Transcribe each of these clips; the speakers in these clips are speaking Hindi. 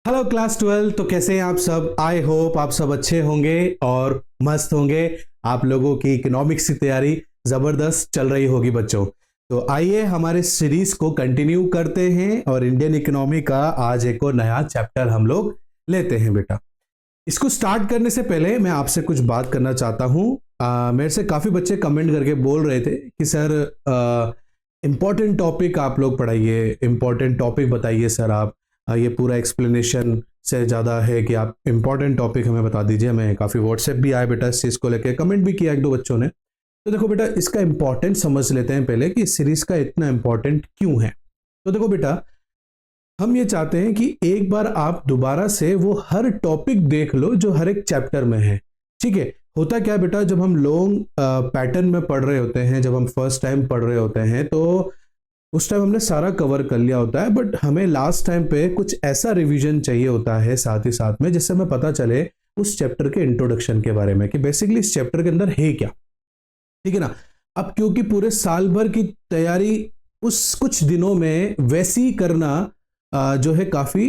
Hello class 12। तो कैसे हैं आप सब? आई होप आप सब अच्छे होंगे और मस्त होंगे। आप लोगों की इकोनॉमिक्स की तैयारी जबरदस्त चल रही होगी बच्चों। तो आइए हमारे सीरीज को कंटिन्यू करते हैं और इंडियन इकोनॉमी का आज एक और नया चैप्टर हम लोग लेते हैं बेटा। इसको स्टार्ट करने से पहले मैं आपसे कुछ बात करना चाहता हूँ। मेरे से काफी बच्चे कमेंट करके बोल रहे थे कि सर इम्पोर्टेंट टॉपिक आप लोग पढ़ाइए, इम्पोर्टेंट टॉपिक बताइए सर आप। ये पूरा एक्सप्लेनेशन से ज़्यादा है कि आप इम्पोर्टेंट टॉपिक हमें बता दीजिए। हमें काफ़ी व्हाट्सएप भी आया बेटा इस चीज़ को लेकर, कमेंट भी किया एक दो बच्चों ने। तो देखो बेटा, इसका इम्पोर्टेंट समझ लेते हैं पहले कि इस सीरीज का इतना इम्पोर्टेंट क्यों है। तो देखो बेटा, हम ये चाहते हैं कि एक बार आप दोबारा से वो हर टॉपिक देख लो जो हर एक चैप्टर में है। ठीक है, होता क्या है बेटा, जब हम लॉन्ग पैटर्न में पढ़ रहे होते हैं, जब हम फर्स्ट टाइम पढ़ रहे होते हैं, तो उस टाइम हमने सारा कवर कर लिया होता है, बट हमें लास्ट टाइम पे कुछ ऐसा रिवीजन चाहिए होता है साथ ही साथ में, जिससे हमें पता चले उस चैप्टर के इंट्रोडक्शन के बारे में कि बेसिकली इस चैप्टर के अंदर है क्या। ठीक है ना। अब क्योंकि पूरे साल भर की तैयारी उस कुछ दिनों में वैसी करना जो है काफी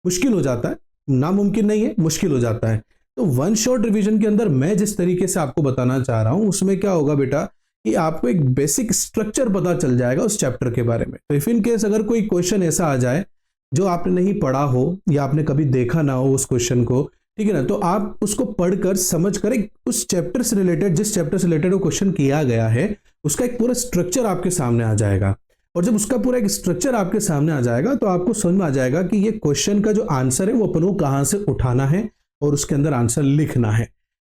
मुश्किल हो जाता है, नामुमकिन नहीं है, मुश्किल हो जाता है। तो वन शॉट रिवीजन के अंदर मैं जिस तरीके से आपको बताना चाह रहा हूं, उसमें क्या होगा बेटा कि आपको एक बेसिक स्ट्रक्चर पता चल जाएगा उस चैप्टर के बारे में। तो इफ इन केस अगर कोई क्वेश्चन ऐसा आ जाए जो आपने नहीं पढ़ा हो या आपने कभी देखा ना हो उस क्वेश्चन को, ठीक है ना, तो आप उसको पढ़कर समझकर एक उस चैप्टर से रिलेटेड, जिस चैप्टर से रिलेटेड वो क्वेश्चन किया गया है, उसका एक पूरा स्ट्रक्चर आपके सामने आ जाएगा। और जब उसका पूरा एक स्ट्रक्चर आपके सामने आ जाएगा तो आपको समझ में आ जाएगा कि ये क्वेश्चन का जो आंसर है वो अपन को कहां से उठाना है और उसके अंदर आंसर लिखना है।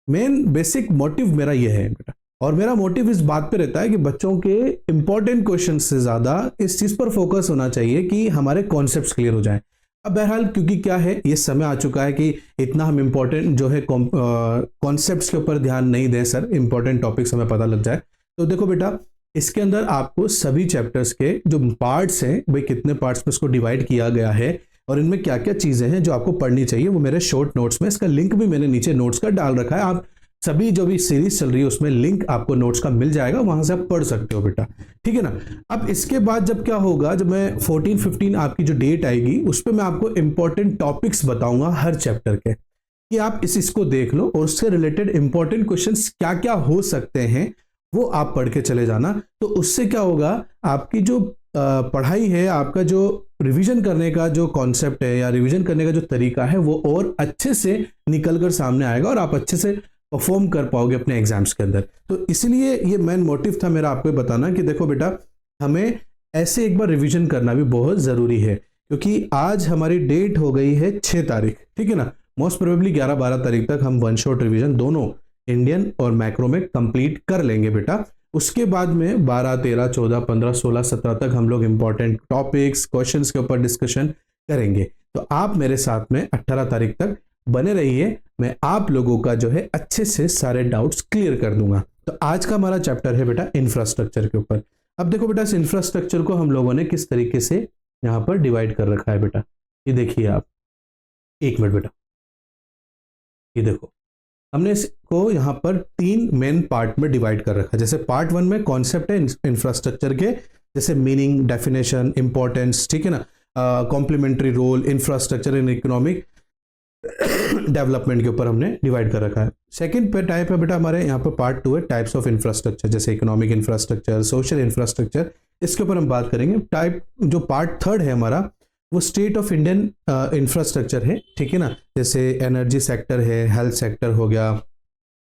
मेन बेसिक मोटिव मेरा ये है बेटा, और मेरा मोटिव इस बात पे रहता है कि बच्चों के इंपॉर्टेंट क्वेश्चन से ज्यादा इस चीज पर फोकस होना चाहिए कि हमारे कॉन्सेप्ट्स क्लियर हो जाएं। अब बहरहाल क्योंकि क्या है, ये समय आ चुका है कि इतना हम इंपॉर्टेंट जो है कॉन्सेप्ट्स के ऊपर ध्यान नहीं दें सर, इंपॉर्टेंट टॉपिक्स हमें पता लग जाए। तो देखो बेटा, इसके अंदर आपको सभी चैप्टर्स के जो पार्ट्स हैं, भाई कितने पार्ट्स में इसको डिवाइड किया गया है और इनमें क्या क्या चीजें हैं जो आपको पढ़नी चाहिए, वो मेरे शॉर्ट नोट्स में, इसका लिंक भी मैंने नीचे नोट्स का डाल रखा है। आप सभी जो भी सीरीज चल रही है उसमें लिंक आपको नोट्स का मिल जाएगा, वहां से आप पढ़ सकते हो बेटा। ठीक है ना। अब इसके बाद जब क्या होगा, जब मैं 14-15 आपकी जो डेट आएगी उस पर मैं आपको इंपॉर्टेंट टॉपिक्स बताऊंगा हर चैप्टर के, कि आप इसको देख लो और उससे रिलेटेड इंपॉर्टेंट क्वेश्चंस क्या क्या हो सकते हैं वो आप पढ़ के चले जाना। तो उससे क्या होगा, आपकी जो पढ़ाई है, आपका जो रिवीजन करने का जो कॉन्सेप्ट है या रिवीजन करने का जो तरीका है, वो और अच्छे से निकल कर सामने आएगा और आप अच्छे से परफॉर्म कर पाओगे अपने एग्जाम्स के अंदर। तो इसलिए ये मेन मोटिव था मेरा आपको बताना कि देखो बेटा, हमें ऐसे एक बार रिवीजन करना भी बहुत जरूरी है, क्योंकि आज हमारी डेट हो गई है 6 तारीख। ठीक है ना। मोस्ट प्रोबेबली 11-12 तारीख तक हम वन शॉट रिवीजन दोनों इंडियन और मैक्रो में कंप्लीट कर लेंगे बेटा। उसके बाद में 12, 13, 14, 15, 16, 17 तक हम लोग इंपॉर्टेंट टॉपिक्स, क्वेश्चंस के ऊपर डिस्कशन करेंगे। तो आप मेरे साथ में 18 तारीख तक बने रहिए, मैं आप लोगों का जो है अच्छे से सारे डाउट्स क्लियर कर दूंगा। तो आज का हमारा चैप्टर है बेटा इंफ्रास्ट्रक्चर के ऊपर। अब देखो बेटा, इस इंफ्रास्ट्रक्चर को हम लोगों ने किस तरीके से यहाँ पर डिवाइड कर रखा है बेटा, ये देखिए आप। एक मिनट बेटा, ये देखो, हमने इसको यहाँ पर 3 मेन पार्ट में डिवाइड कर रखा है। जैसे पार्ट 1 में कॉन्सेप्ट है इंफ्रास्ट्रक्चर के, जैसे मीनिंग, डेफिनेशन, इंपॉर्टेंस, ठीक है ना, complementary role, infrastructure in economic development के ऊपर हमने डिवाइड कर रखा है। सेकंड पे टाइप है बेटा हमारे यहाँ पर पार्ट 2 है टाइप्स ऑफ इंफ्रास्ट्रक्चर, जैसे इकोनॉमिक इंफ्रास्ट्रक्चर, सोशल इंफ्रास्ट्रक्चर, इसके ऊपर हम बात करेंगे। टाइप जो पार्ट 3 है हमारा, वो स्टेट ऑफ इंडियन इंफ्रास्ट्रक्चर है। ठीक है ना, जैसे एनर्जी सेक्टर है, हेल्थ सेक्टर हो गया,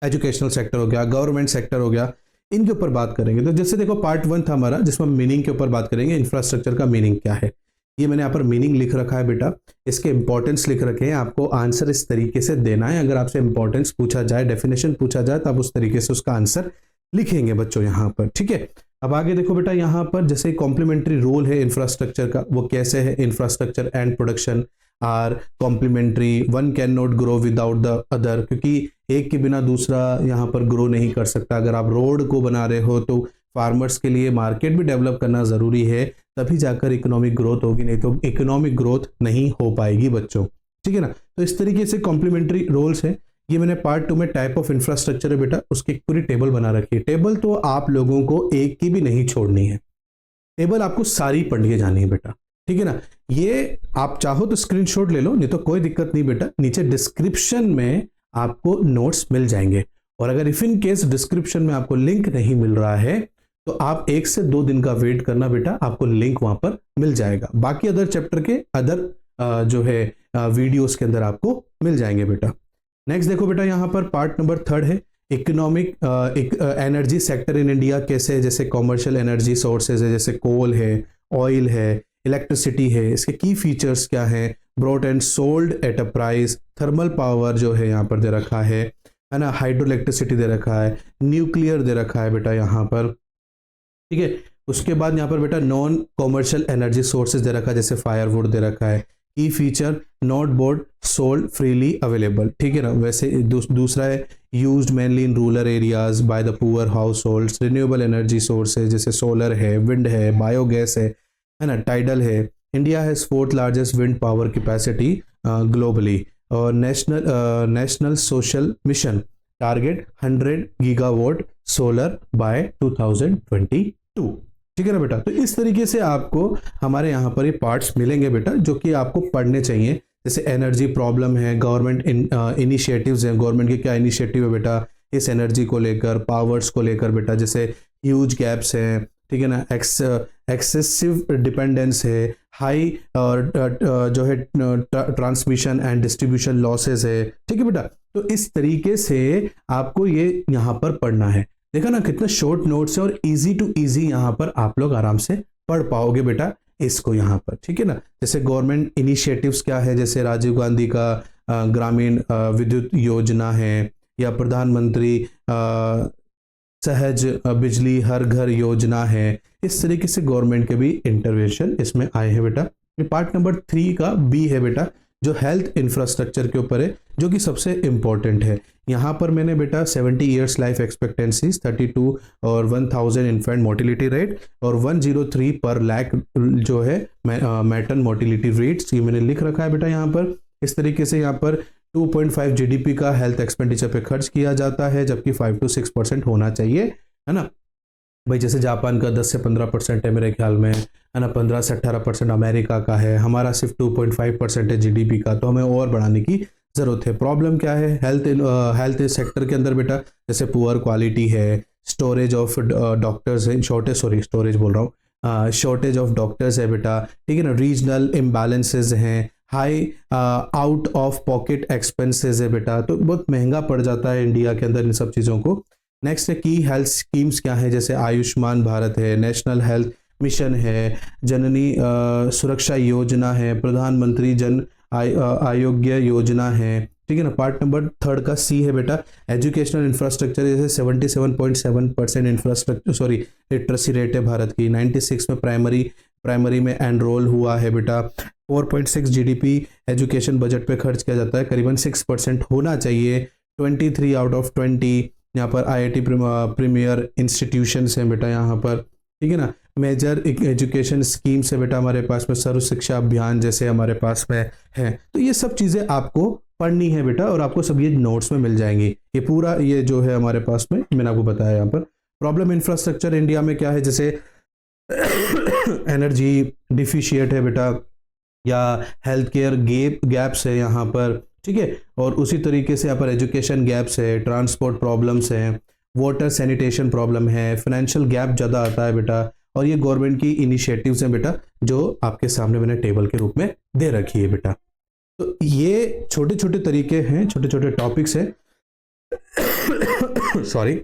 एजुकेशनल सेक्टर हो गया, गवर्नमेंट सेक्टर हो गया, इनके ऊपर बात करेंगे। तो जैसे देखो पार्ट 1 था हमारा जिसमें मीनिंग के ऊपर बात करेंगे, इंफ्रास्ट्रक्चर का मीनिंग क्या है। ये मैंने यहाँ पर मीनिंग लिख रखा है बेटा, इसके इंपॉर्टेंस लिख रखे हैं, आपको आंसर इस तरीके से देना है। अगर आपसे इंपॉर्टेंस पूछा जाए, डेफिनेशन पूछा जाए, तो आप उस तरीके से उसका आंसर लिखेंगे बच्चों यहाँ पर। ठीक है। अब आगे देखो बेटा, यहाँ पर जैसे कॉम्प्लीमेंट्री रोल है इंफ्रास्ट्रक्चर का, वो कैसे है, infrastructure and production are complementary, one can not grow without the other, क्योंकि एक के बिना दूसरा यहाँ पर ग्रो नहीं कर सकता। अगर आप रोड को बना रहे हो तो फार्मर्स के लिए मार्केट भी डेवलप करना जरूरी है, तभी जाकर इकोनॉमिक ग्रोथ होगी, नहीं तो इकोनॉमिक ग्रोथ नहीं हो पाएगी बच्चों। ठीक है ना। तो इस तरीके से कॉम्प्लीमेंट्री रोल्स है। ये मैंने पार्ट 2 में टाइप ऑफ इंफ्रास्ट्रक्चर है बेटा, उसकी एक पूरी टेबल बना रखी है। टेबल तो आप लोगों को एक की भी नहीं छोड़नी है, टेबल आपको सारी पढ़ के जानी है बेटा। ठीक है ना। ये आप चाहो तो स्क्रीनशॉट ले लो, नहीं तो कोई दिक्कत नहीं बेटा, नीचे डिस्क्रिप्शन में आपको नोट्स मिल जाएंगे। और अगर इफ इन केस डिस्क्रिप्शन में आपको लिंक नहीं मिल रहा है तो आप 1 से 2 दिन का वेट करना बेटा, आपको लिंक वहां पर मिल जाएगा। बाकी अदर चैप्टर के अदर जो है वीडियोस के अंदर आपको मिल जाएंगे बेटा। नेक्स्ट देखो बेटा, यहाँ पर पार्ट नंबर 3 है economic energy sector in India कैसे है। जैसे कॉमर्शियल एनर्जी सोर्सेज है, जैसे कोल है, ऑयल है, इलेक्ट्रिसिटी है, इसके की फीचर्स क्या है, brought and sold at a price, thermal power जो है यहाँ पर दे रखा है ना, हाइड्रो इलेक्ट्रिसिटी दे रखा है, न्यूक्लियर दे रखा है बेटा यहाँ पर, ठीक है। उसके बाद यहाँ पर बेटा नॉन कॉमर्शियल एनर्जी सोर्सेज दे रखा है, जैसे फायरवुड दे रखा है, की feature not board sold freely available, ठीक है ना। वैसे दूसरा है used mainly in rural areas by the poor households, renewable energy sources जैसे सोलर है, विंड है, बायोगैस है ना, टाइडल है। India has 4th largest wind power capacity globally. और national social mission target 100 gigawatt solar by 2022, ठीक है ना बेटा। तो इस तरीके से आपको हमारे यहाँ पर ये पार्ट्स मिलेंगे बेटा, जो कि आपको पढ़ने चाहिए। जैसे एनर्जी प्रॉब्लम है, गवर्नमेंट इनिशिएटिव्स हैं, गवर्नमेंट के क्या इनिशिएटिव है बेटा इस एनर्जी को लेकर, पावर्स को लेकर बेटा, जैसे ह्यूज गैप्स हैं, ठीक है ना, एक्सेसिव डिपेंडेंस है, हाई जो है ट्रांसमिशन एंड डिस्ट्रीब्यूशन लॉसेस है, ठीक है बेटा। तो इस तरीके से आपको ये यहाँ पर पढ़ना है। देखा ना कितना शॉर्ट नोट्स है और इजी टू इजी यहाँ पर आप लोग आराम से पढ़ पाओगे बेटा इसको यहाँ पर, ठीक है ना। जैसे गवर्नमेंट इनिशिएटिव्स क्या है, जैसे राजीव गांधी का ग्रामीण विद्युत योजना है, या प्रधानमंत्री सहज बिजली हर घर योजना है। इस तरीके से गवर्नमेंट के भी इंटरवेंशन इसमें आए हैं बेटा। पार्ट नंबर 3 का बी है बेटा, जो हेल्थ इंफ्रास्ट्रक्चर के ऊपर है, जो कि सबसे इंपॉर्टेंट है। यहाँ पर मैंने बेटा 70 इयर्स लाइफ एक्सपेक्टेंसीज, 32 और 1000 इन्फेंट मोटिलिटी रेट और 103 पर लाख जो है मैटर्न मोटिलिटी रेट्स, ये मैंने लिख रखा है बेटा यहाँ पर। इस तरीके से यहाँ पर 2.5 जीडीपी का हेल्थ एक्सपेंडिचर पे खर्च किया जाता है, जबकि 5 to 6% होना चाहिए, है ना भाई। जैसे जापान का 10 से 15% है मेरे ख्याल में, है ना, 15 से 18% अमेरिका का है, हमारा सिर्फ 2.5% है जीडीपी का, तो हमें और बढ़ाने की ज़रूरत है। प्रॉब्लम क्या है हेल्थ सेक्टर के अंदर बेटा, जैसे पुअर क्वालिटी है, स्टोरेज ऑफ डॉक्टर्स है, शॉर्टेज ऑफ डॉक्टर्स है बेटा, ठीक है ना, रीजनल इम्बैलेंसेज हैं, high out of pocket expenses है बेटा, तो बहुत महंगा पड़ जाता है इंडिया के अंदर इन सब चीज़ों को। नेक्स्ट है की हेल्थ स्कीम्स क्या है, जैसे आयुष्मान भारत है, नेशनल हेल्थ मिशन है, जननी सुरक्षा योजना है, प्रधानमंत्री जन आरोग्य योजना है, ठीक है ना। पार्ट नंबर 3 का सी है बेटा, एजुकेशनल इंफ्रास्ट्रक्चर, जैसे 77.7% लिटरेसी रेट है भारत की, 96 में प्राइमरी में एनरोल हुआ है बेटा। 4.6 जीडीपी एजुकेशन बजट पे खर्च किया जाता है, करीबन 6% होना चाहिए। 23 आउट ऑफ 20 यहाँ पर आईआईटी प्रीमियर इंस्टीट्यूशंस हैं बेटा यहाँ पर, ठीक है ना। मेजर एजुकेशन स्कीम्स है बेटा हमारे पास में, सर्व शिक्षा अभियान जैसे हमारे पास में है। तो ये सब चीज़ें आपको पढ़नी है बेटा, और आपको सब ये नोट्स में मिल जाएंगी। ये पूरा ये जो है हमारे पास में मैंने आपको बताया यहाँ पर। प्रॉब्लम इंफ्रास्ट्रक्चर इंडिया में क्या है, जैसे एनर्जी डिफिशिएट है बेटा, या हेल्थ केयर गैप्स है यहाँ पर, ठीक है। और उसी तरीके से यहाँ पर एजुकेशन गैप्स है, ट्रांसपोर्ट प्रॉब्लम्स हैं, वाटर सैनिटेशन प्रॉब्लम है, फाइनेंशियल गैप ज़्यादा आता है बेटा। और ये गवर्नमेंट की इनिशिएटिव्स हैं बेटा, जो आपके सामने मैंने टेबल के रूप में दे रखी है बेटा। तो ये छोटे छोटे तरीके हैं, छोटे छोटे टॉपिक्स हैं सॉरी,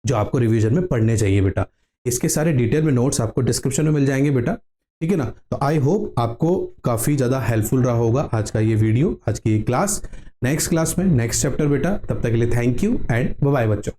जो आपको रिवीजन में पढ़ने चाहिए बेटा। इसके सारे डिटेल में नोट्स आपको डिस्क्रिप्शन में मिल जाएंगे बेटा, ठीक है ना। तो आई होप आपको काफ़ी ज़्यादा हेल्पफुल रहा होगा आज का ये वीडियो, आज की क्लास। नेक्स्ट क्लास में नेक्स्ट चैप्टर बेटा, तब तक के लिए thank you and bye bye बच्चों।